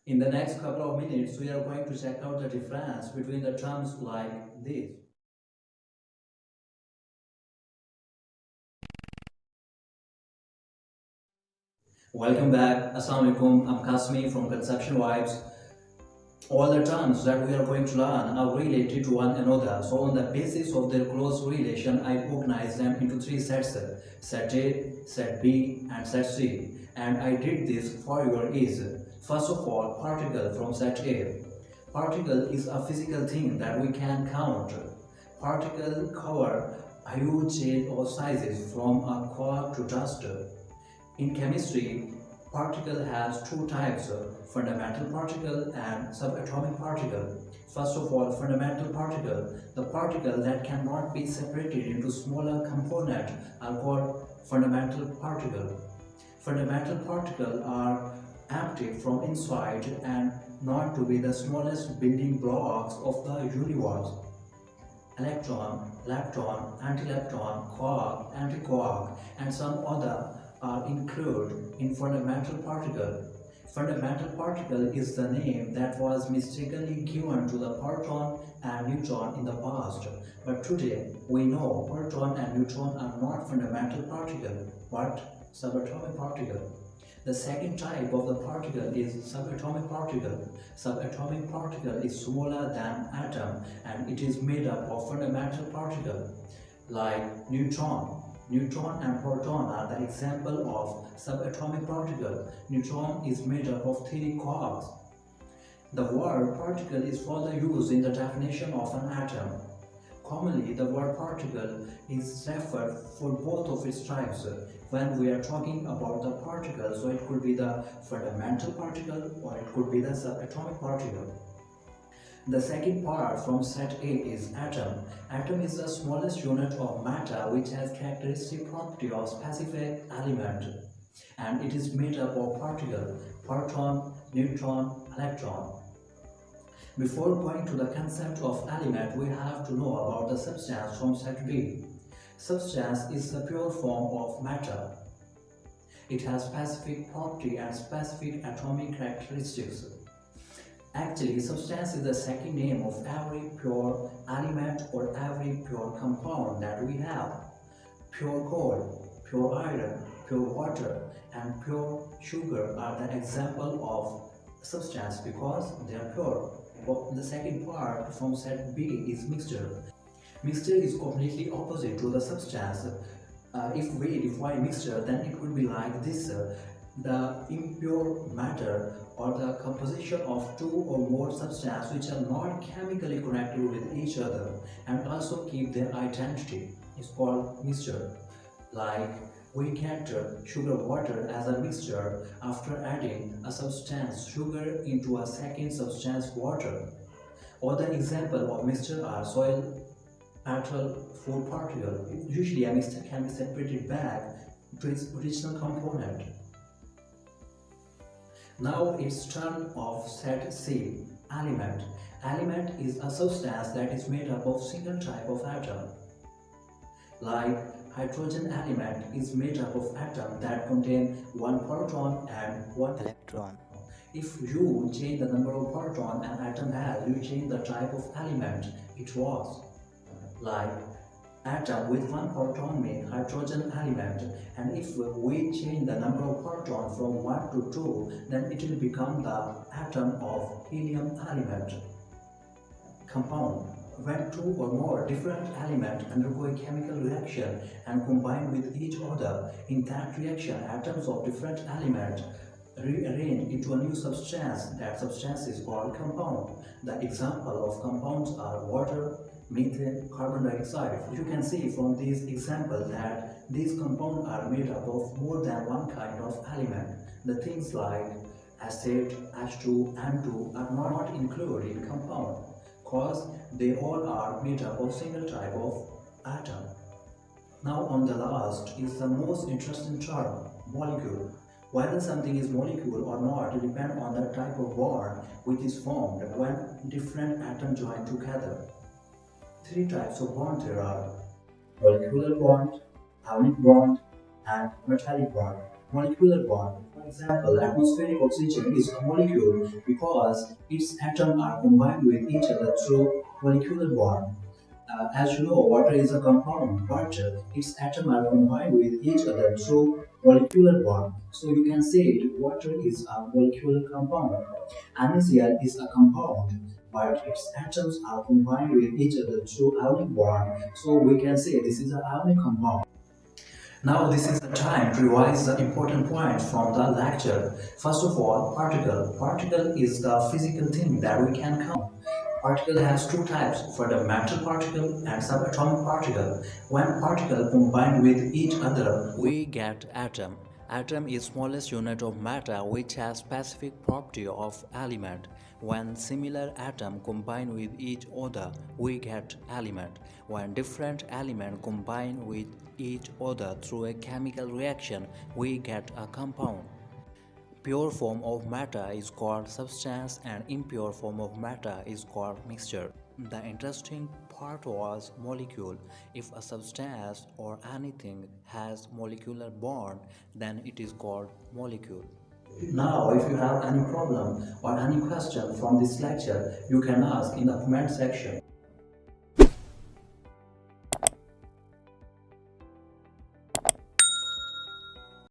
In the next couple of minutes, we are going to check out the difference between the terms like this. Welcome back. Assalamu alaikum. I'm Kasmi from Conception Vibes. All the terms that we are going to learn are related to one another. So on the basis of their close relation, I organize them into three sets: set A, set B, and set C. And I did this for your ease. First of all, particle from set A. Particle is a physical thing that we can count. Particle cover a huge range of sizes from a quark to dust. In chemistry, particle has two types, fundamental particle and subatomic particle. First of all, fundamental particle, the particle that cannot be separated into smaller components are called fundamental particle. Fundamental particles are empty from inside and known to be the smallest building blocks of the universe. Electron, lepton, antilepton, quark, antiquark, and some other are included in fundamental particle. Fundamental particle is the name that was mistakenly given to the proton and neutron in the past, but today we know proton and neutron are not fundamental particle but subatomic particle. The second type of the particle is subatomic particle. Subatomic particle is smaller than atom and it is made up of fundamental particles like neutron. Neutron and proton are the example of subatomic particle. Neutron is made up of three quarks. The word particle is further used in the definition of an atom. Commonly, the word particle is referred for both of its types when we are talking about the particle. So it could be the fundamental particle or it could be the subatomic particle. The second part from set A is atom. Atom is the smallest unit of matter which has characteristic property of specific element, and it is made up of particle, proton, neutron, electron. Before going to the concept of element, we have to know about the substance from set B. Substance is the pure form of matter. It has specific property and specific atomic characteristics. Actually, substance is the second name of every pure element or every pure compound that we have. Pure gold, pure iron, pure water, and pure sugar are the example of substance because they are pure. But the second part from set B is mixture. Mixture is completely opposite to the substance. If we define mixture, then it would be like this. The impure matter or the composition of two or more substances which are not chemically connected with each other and also keep their identity is called mixture. Like we get sugar water as a mixture after adding a substance sugar into a second substance water. Other example of mixture are soil, metal, food particle. Usually a mixture can be separated back to its original component. Now it's turn of set C, element. Element is a substance that is made up of single type of atom. Like hydrogen element is made up of atom that contain one proton and one electron. If you change the number of proton an atom has, you change the type of element it was. Like atom with one proton make hydrogen element, and if we change the number of protons from 1 to 2, then it will become the atom of helium element. Compound. When two or more different elements undergo a chemical reaction and combine with each other, in that reaction atoms of different elements rearrange into a new substance. That substance is called compound. The example of compounds are water, methane, carbon dioxide. You can see from these examples that these compounds are made up of more than one kind of element. The things like acid, H2, N2 are not included in compound because they all are made up of single type of atom. Now on the last is the most interesting term, molecule. Whether something is molecule or not depends on the type of bond which is formed when different atoms join together. Three types of bond there are: molecular bond, ionic bond, and metallic bond. Molecular bond. example, atmospheric oxygen is a molecule because its atoms are combined with each other through molecular bond. As you know, water is a compound, but its atoms are combined with each other through molecular bond. So you can say it, water is a molecular compound. NaCl is a compound, but its atoms are combined with each other through ionic bond. So we can say this is an ionic compound. Now this is the time to revise the important points from the lecture. First of all, particle. Particle is the physical thing that we can count. Particle has two types, fundamental particle and subatomic particle. When particle combine with each other, we get atom. Atom is smallest unit of matter which has specific property of element. When similar atom combine with each other, we get element. When different element combine with each other through a chemical reaction, we get a compound. Pure form of matter is called substance and impure form of matter is called mixture. The interesting part was molecule. If a substance or anything has molecular bond, then it is called molecule. Now, if you have any problem or any question from this lecture, you can ask in the comment section.